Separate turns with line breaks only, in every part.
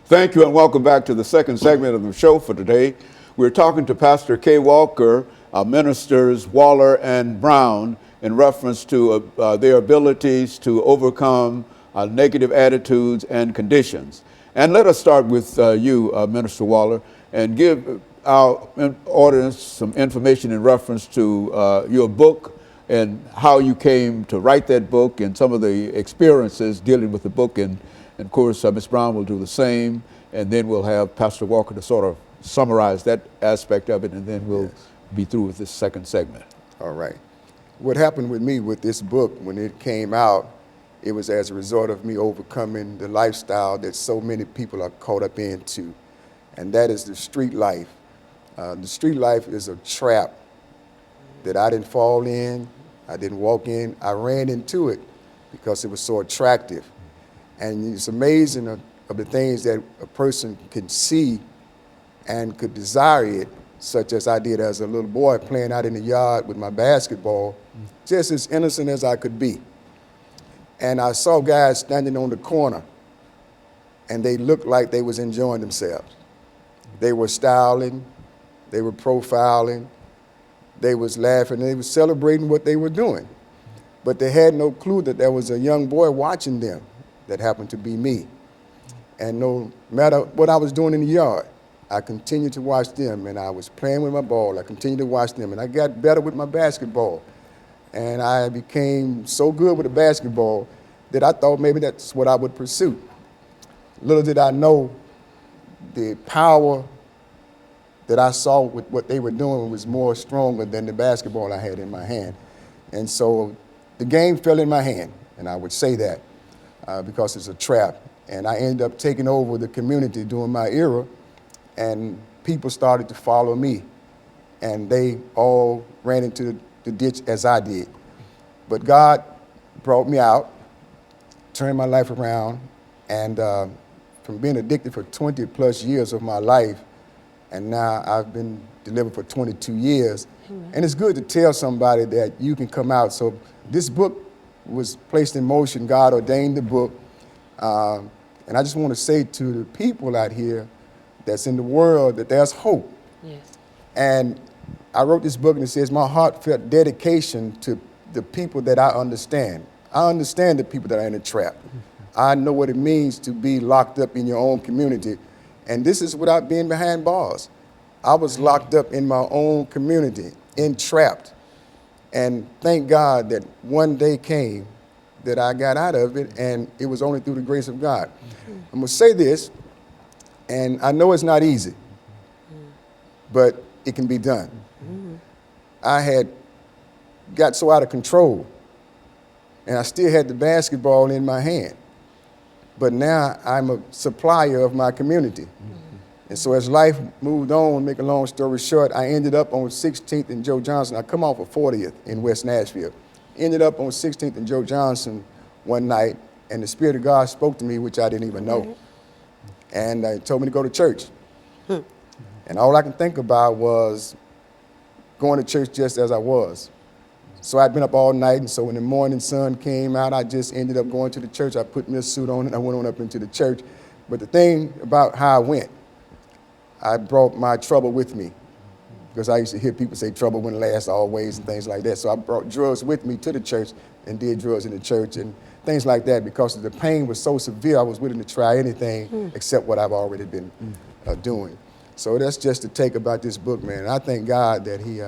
Thank you and welcome back to the second segment of the show for today. We're talking to Pastor KWalker, ministers Waller and Brown in reference to their abilities to overcome negative attitudes and conditions. And let us start with you, Minister Waller, and give our audience some information in reference to your book and how you came to write that book and some of the experiences dealing with the book. And of course, Ms. Brown will do the same. And then we'll have Pastor Walker to sort of summarize that aspect of it. And then we'll be through with this second segment.
All right. What happened with me with this book, when it came out, it was as a result of me overcoming the lifestyle that so many people are caught up into. And that is the street life. The street life is a trap that I didn't fall in, I didn't walk in, I ran into it because it was so attractive. And it's amazing of the things that a person can see and could desire it, such as I did as a little boy playing out in the yard with my basketball, just as innocent as I could be. And I saw guys standing on the corner, and they looked like they was enjoying themselves. They were styling, they were profiling, they was laughing, they was celebrating what they were doing. But they had no clue that there was a young boy watching them that happened to be me. And no matter what I was doing in the yard, I continued to watch them, and I was playing with my ball. I continued to watch them, and I got better with my basketball. And I became so good with the basketball that I thought maybe that's what I would pursue. Little did I know the power that I saw with what they were doing was more stronger than the basketball I had in my hand. And so the game fell in my hand, and I would say that because it's a trap. And I ended up taking over the community during my era, and people started to follow me, and they all ran into the ditch as I did. But God brought me out, turned my life around, and from being addicted for 20 plus years of my life, and now I've been delivered for 22 years. Mm-hmm. And it's good to tell somebody that you can come out. So this book was placed in motion. God ordained the book. And I just want to say to the people out here that's in the world that there's hope. Yes. And I wrote this book, and it says my heartfelt dedication to the people that I understand. I understand the people that are in a trap. I know what it means to be locked up in your own community. And this is without being behind bars. I was locked up in my own community, entrapped. And thank God that one day came that I got out of it, and it was only through the grace of God. I'm gonna say this, and I know it's not easy, but it can be done. I had got so out of control, and I still had the basketball in my hand, but now I'm a supplier of my community. And so as life moved on, make a long story short, I ended up on 16th and Joe Johnson. I come off of 40th in West Nashville. Ended up on 16th and Joe Johnson one night, and the Spirit of God spoke to me, which I didn't even know. And he told me to go to church. And all I can think about was going to church just as I was. So I'd been up all night, and so when the morning sun came out, I just ended up going to the church. I put me a suit on, and I went on up into the church. But the thing about how I went, I brought my trouble with me, because I used to hear people say trouble wouldn't last always and things like that. So I brought drugs with me to the church and did drugs in the church and things like that, because the pain was so severe, I was willing to try anything except what I've already been doing. So that's just the take about this book, man. And I thank God that he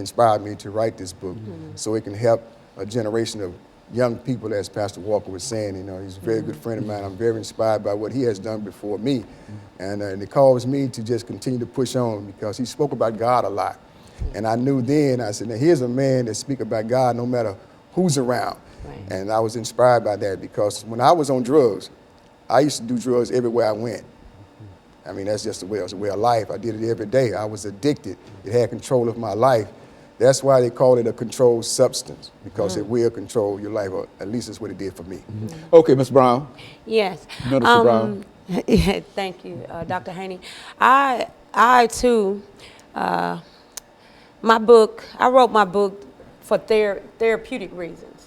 inspired me to write this book so it can help a generation of young people, as Pastor Walker was saying. You know, he's a very good friend of mine. I'm very inspired by what he has done before me. And it calls me to just continue to push on, because he spoke about God a lot. And I knew then, I said, now here's a man that speaks about God no matter who's around. Right. And I was inspired by that, because when I was on drugs, I used to do drugs everywhere I went. I mean, that's just the way, it was a way of life. I did it every day. I was addicted. It had control of my life. That's why they call it a controlled substance, because it will control your life, or at least that's what it did for me.
Okay, Ms. Brown.
Yes.
Minister Brown.
Thank you, Dr. Haney. I too, my book, I wrote my book for therapeutic reasons.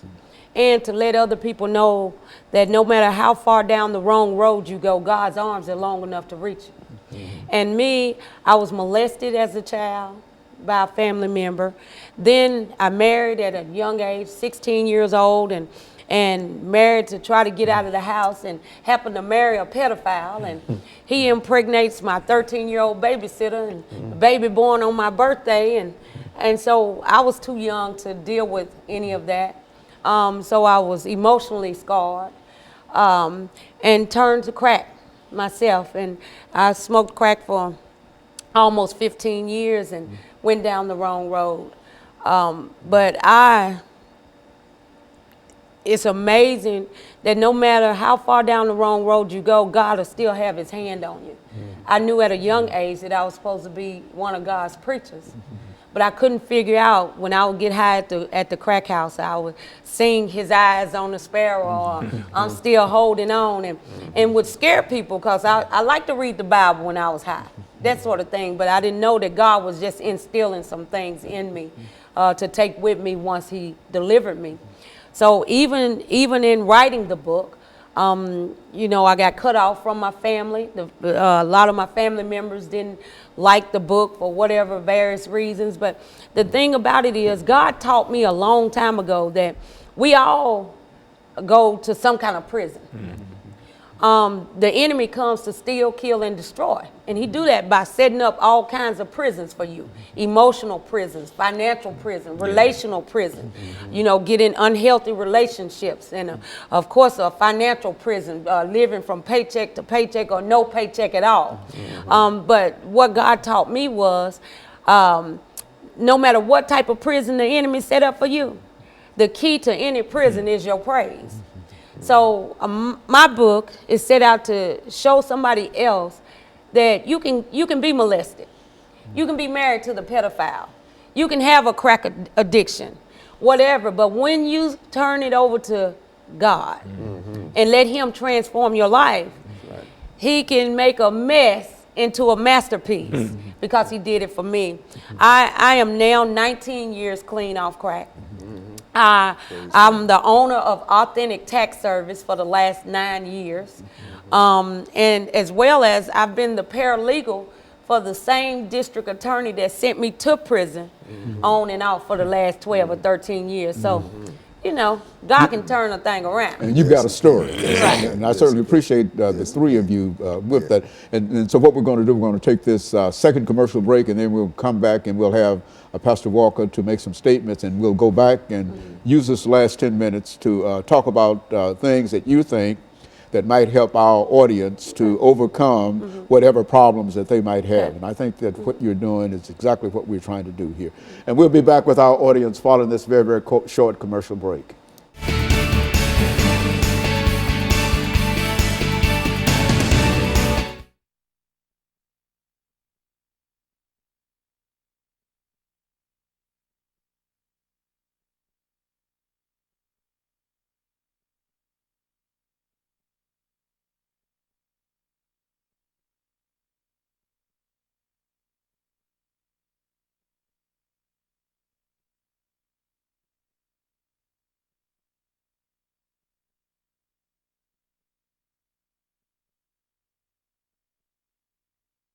and to let other people know that no matter how far down the wrong road you go, God's arms are long enough to reach you. And me, I was molested as a child by a family member. Then I married at a young age, 16 years old, and married to try to get out of the house, and happened to marry a pedophile, and he impregnates my 13-year-old babysitter, and the baby born on my birthday, and so I was too young to deal with any of that. So I was emotionally scarred, and turned to crack myself, and I smoked crack for almost 15 years and went down the wrong road. But it's amazing that no matter how far down the wrong road you go, God will still have his hand on you. I knew at a young age that I was supposed to be one of God's preachers. But I couldn't figure out, when I would get high at the crack house, I would sing His Eyes on the Sparrow, or I'm Still Holding On, and would scare people, because I like to read the Bible when I was high, that sort of thing. But I didn't know that God was just instilling some things in me to take with me once he delivered me. So even in writing the book, you know, I got cut off from my family. A lot of my family members didn't like the book for whatever various reasons. But the thing about it is, God taught me a long time ago that we all go to some kind of prison. The enemy comes to steal, kill, and destroy. And he do that by setting up all kinds of prisons for you. Emotional prisons, financial prison, relational prison. You know, getting unhealthy relationships. And of course, a financial prison, living from paycheck to paycheck or no paycheck at all. But what God taught me was, no matter what type of prison the enemy set up for you, the key to any prison is your praise. So my book is set out to show somebody else that you can be molested. You can be married to the pedophile. You can have a crack addiction, whatever. But when you turn it over to God and let him transform your life, he can make a mess into a masterpiece, because he did it for me. I am now 19 years clean off crack. I'm the owner of Authentic Tax Service for the last 9 years. And as well as I've been the paralegal for the same district attorney that sent me to prison on and off for the last 12 or 13 years. So, you know, God can turn a thing around.
And you've got a story.
Right.
And I certainly appreciate the three of you with that. And so what we're going to do, we're going to take this second commercial break, and then we'll come back and we'll have Pastor Walker to make some statements, and we'll go back and use this last 10 minutes to talk about things that you think that might help our audience to overcome whatever problems that they might have. And I think that what you're doing is exactly what we're trying to do here. And we'll be back with our audience following this very, very short commercial break.